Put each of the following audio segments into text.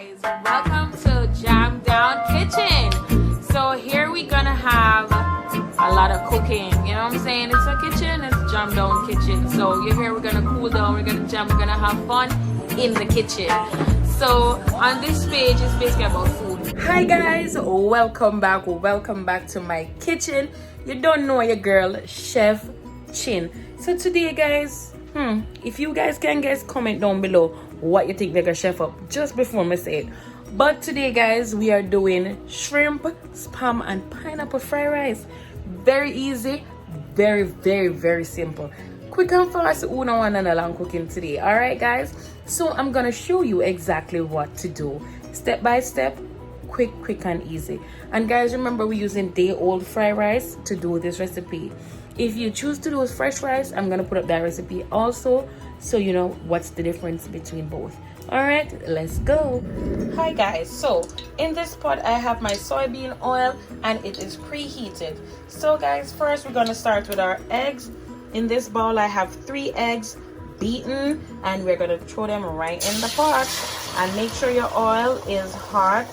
guys, welcome to Jam Down Kitchen. So here we're gonna have a lot of cooking, you know what I'm saying? It's a kitchen, it's Jam Down Kitchen. So you're here, we're gonna cool down, we're gonna jam, we're gonna have fun in the kitchen. So on this page it's basically about food. Hi guys, welcome back to my kitchen. You don't know your girl, Chef Chin. So today guys, if you guys can guys, comment down below what you think they gonna chef up just before me say it. But today guys, we are doing shrimp, spam and pineapple fried rice. Very easy, very simple, quick and fast. Una one and along cooking today. All right guys, so I'm gonna show you exactly what to do step by step, quick and easy. And guys, remember we're using day-old fried rice to do this recipe. If you choose to do fresh rice, I'm gonna put up that recipe also, so you know what's the difference between both. All right, let's go. Hi guys, so in this pot I have my soybean oil and it is preheated. So guys, first we're gonna start with our eggs. In this bowl I have 3 eggs beaten and we're gonna throw them right in the pot. And make sure your oil is hot.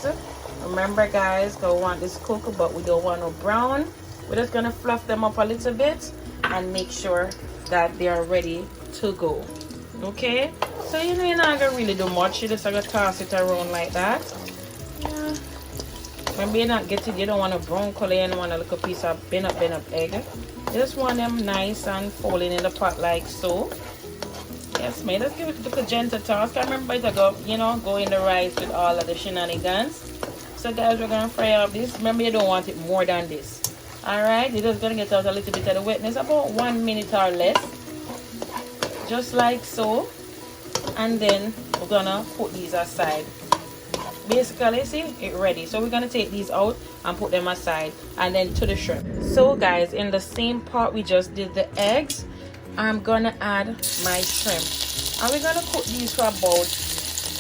Remember guys, don't want this cooked, but we don't want no brown. We're just gonna fluff them up a little bit and make sure that they are ready to go. Okay, so you know you're not gonna really do much. You just gonna toss it around like that. Yeah. Remember, you're not getting, you don't want a brown color, you don't want a little piece of bend up egg. You just want them nice and falling in the pot like so. Yes, mate, let's give it a gentle toss. I remember to go, you know, go in the rice with all of the shenanigans. So guys, we're gonna fry up this. Remember, you don't want it more than this. All right, you're just gonna get out a little bit of the wetness, about 1 minute or less, just like so. And then we're gonna put these aside. Basically, see it ready. So we're gonna take these out and put them aside, and then to the shrimp. So guys, in the same pot we just did the eggs, I'm gonna add my shrimp, and we're gonna cook these for about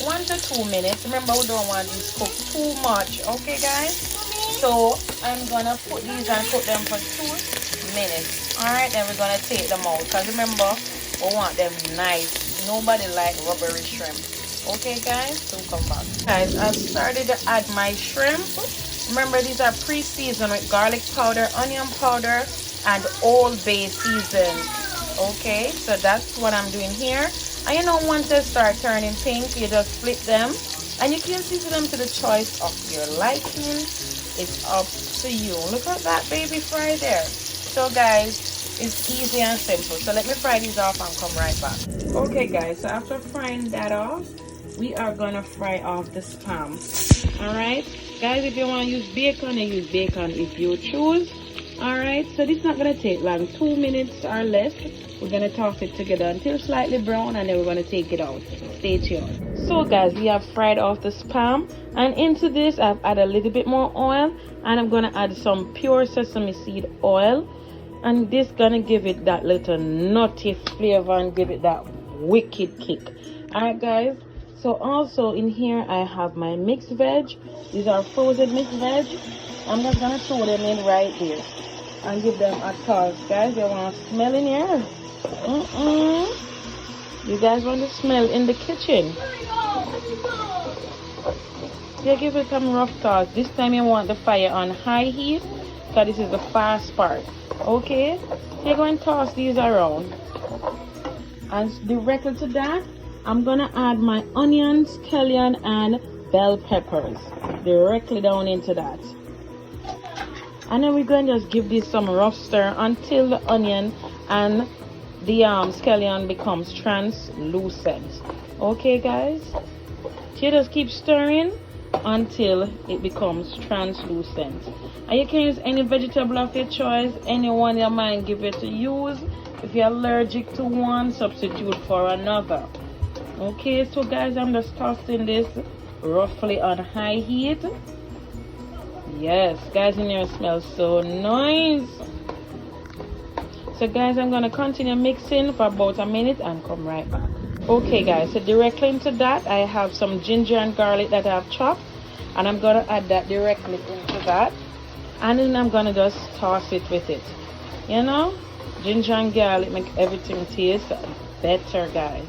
1 to 2 minutes. Remember, we don't want these cooked too much. Okay guys, so I'm gonna put these and cook them for 2 minutes. All right, then we're gonna take them out, because remember, we want them nice. Nobody like rubbery shrimp. Okay guys, so come back. Guys, I've started to add my shrimp. Remember, these are pre-seasoned with garlic powder, onion powder and Old Bay season. Okay, so that's what I'm doing here. And you know, once they start turning pink, you just flip them and you can season them to the choice of your liking. It's up to you. Look at that baby fry there. So guys, it's easy and simple. So let me fry these off and come right back. Okay guys, so after frying that off, we are gonna fry off the spam. All right guys, if you want to use bacon, you use bacon if you choose. All right, so this is not gonna take long, 2 minutes or less. We're gonna toss it together until slightly brown, and then we're gonna take it out. Stay tuned. So guys, we have fried off the spam, and into this I've added a little bit more oil, and I'm gonna add some pure sesame seed oil, and this gonna give it that little nutty flavor and give it that wicked kick. All right guys, so also in here I have my mixed veg. These are frozen mixed veg. I'm just gonna throw them in right here and give them a toss. Guys, you want to smell in here? You guys want to smell in the kitchen? Yeah, give it some rough toss. This time you want the fire on high heat, because this is the fast part. Okay, so you're going to toss these around, and directly to that I'm gonna add my onions, scallion and bell peppers directly down into that. And then we're going to just give this some rough stir until the onion and the scallion becomes translucent. Okay guys, so you just keep stirring until it becomes translucent. And you can use any vegetable of your choice, anyone you mind give it to use. If you're allergic to one, substitute for another. Okay, so guys, I'm just tossing this roughly on high heat. Yes guys, in here smells so nice. So guys, I'm gonna continue mixing for about a minute and come right back. Okay guys, so directly into that I have some ginger and garlic that I've chopped, and I'm gonna add that directly into that, and then I'm gonna just toss it with it. You know, ginger and garlic make everything taste better guys.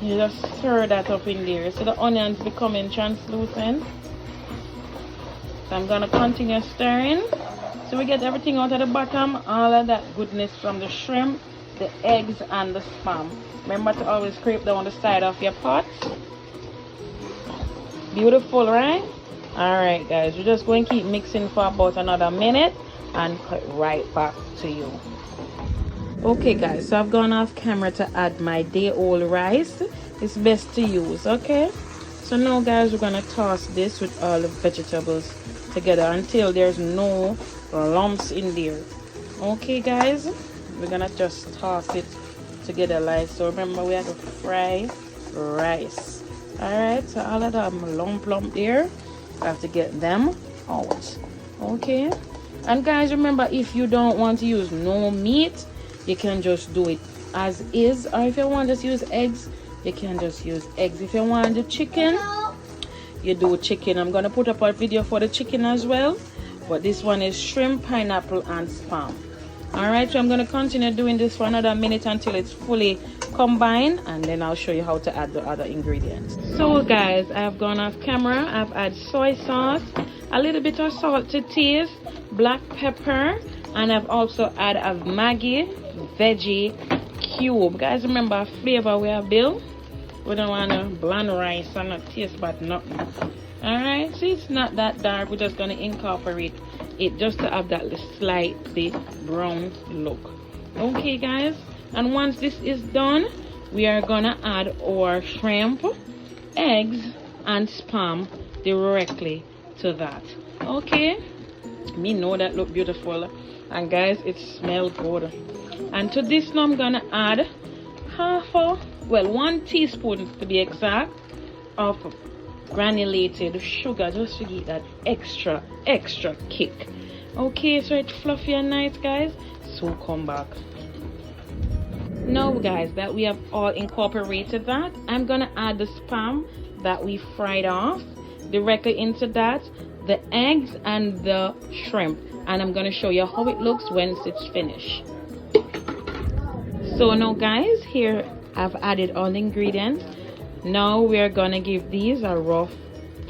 You just stir that up in there. So the onions becoming translucent. So I'm gonna continue stirring. So we get everything out of the bottom, all of that goodness from the shrimp, the eggs, and the spam. Remember to always scrape down the side of your pot. Beautiful, right? Alright guys, we're just going to keep mixing for about another minute and cut right back to you. Okay guys, so I've gone off camera to add my day-old rice. It's best to use, okay? So now guys, we're gonna toss this with all the vegetables together until there's no lumps in there. Okay guys, we're gonna just toss it together like so. Remember, we have to fry rice. Alright, so all of them lump there, I have to get them out. Okay, and guys, remember, if you don't want to use no meat, you can just do it as is, or if you want to just use eggs, you can just use eggs. If you want the chicken, you do chicken. I'm gonna put up a video for the chicken as well, but this one is shrimp, pineapple, and spam. Alright, so I'm gonna continue doing this for another minute until it's fully combined, and then I'll show you how to add the other ingredients. So guys, I've gone off camera. I've added soy sauce, a little bit of salt to taste, black pepper, and I've also added a Maggi veggie cube. Guys, remember, flavor we have built. We don't want to bland rice and not taste but nothing. Alright, so it's not that dark. We're just going to incorporate it just to have that slightly brown look. Okay guys, and once this is done, we are going to add our shrimp, eggs, and spam directly to that. Okay, me know that look beautiful, and guys, it smells good. And to this now I'm going to add 1 teaspoon to be exact of granulated sugar, just to get that extra kick. Okay, so it's fluffy and nice guys, so come back. Now guys, that we have all incorporated that, I'm gonna add the spam that we fried off directly into that, the eggs and the shrimp, and I'm gonna show you how it looks once it's finished. So now guys, here I've added all the ingredients. Now we're gonna give these a rough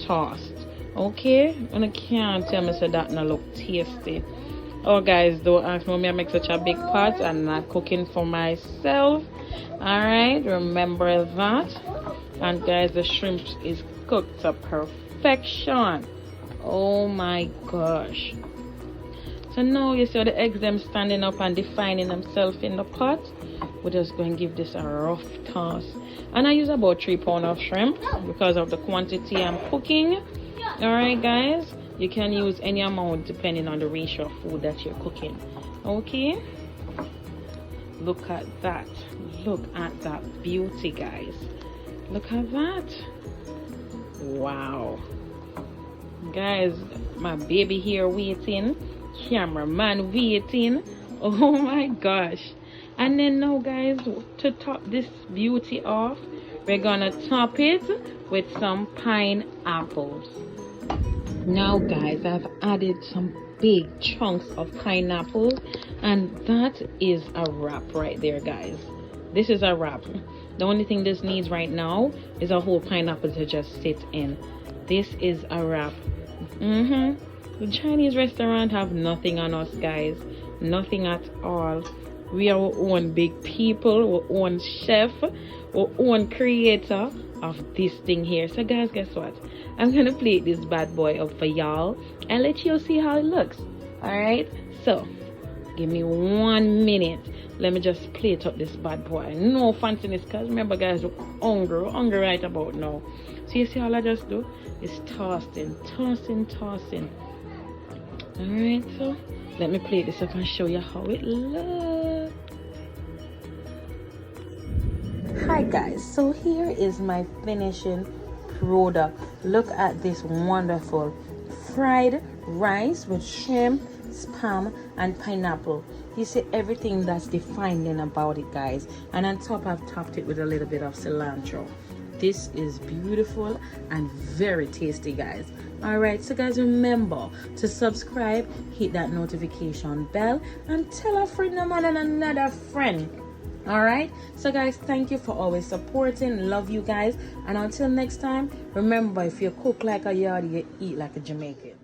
toast. Okay, and I can't tell me so that no look tasty. Oh guys, don't ask me, I make such a big pot and I'm not cooking for myself. Alright, remember that. And guys, the shrimp is cooked to perfection. Oh my gosh. So now you see the eggs them standing up and defining themselves in the pot. We're just going to give this a rough toss. And I use about 3 pounds of shrimp because of the quantity I'm cooking. Alright guys, you can use any amount depending on the ratio of food that you're cooking. Okay, look at that. Look at that beauty guys. Look at that. Wow guys, my baby here waiting, cameraman waiting. Oh my gosh. And then now guys, to top this beauty off, we're gonna top it with some pineapples. Now guys, I've added some big chunks of pineapple, and that is a wrap right there guys. This is a wrap. The only thing this needs right now is a whole pineapple to just sit in. This is a wrap. The Chinese restaurant have nothing on us guys, nothing at all. We are our own big people, our own chef, our own creator of this thing here. So guys, guess what? I'm gonna plate this bad boy up for y'all and let you see how it looks. Alright, so give me 1 minute. Let me just plate up this bad boy. No fanciness, because remember guys, we're hungry right about now. So you see all I just do is tossing. Alright, so let me plate this up and show you how it looks. Hi guys, so here is my finishing product. Look at this wonderful fried rice with shrimp, spam, and pineapple. You see everything that's defining about it guys, and on top I've topped it with a little bit of cilantro. This is beautiful and very tasty guys. Alright, so guys, remember to subscribe, hit that notification bell, and tell a friend and another friend All right, so guys, thank you for always supporting. Love you guys, and until next time, remember, if you cook like a yardie, you eat like a Jamaican.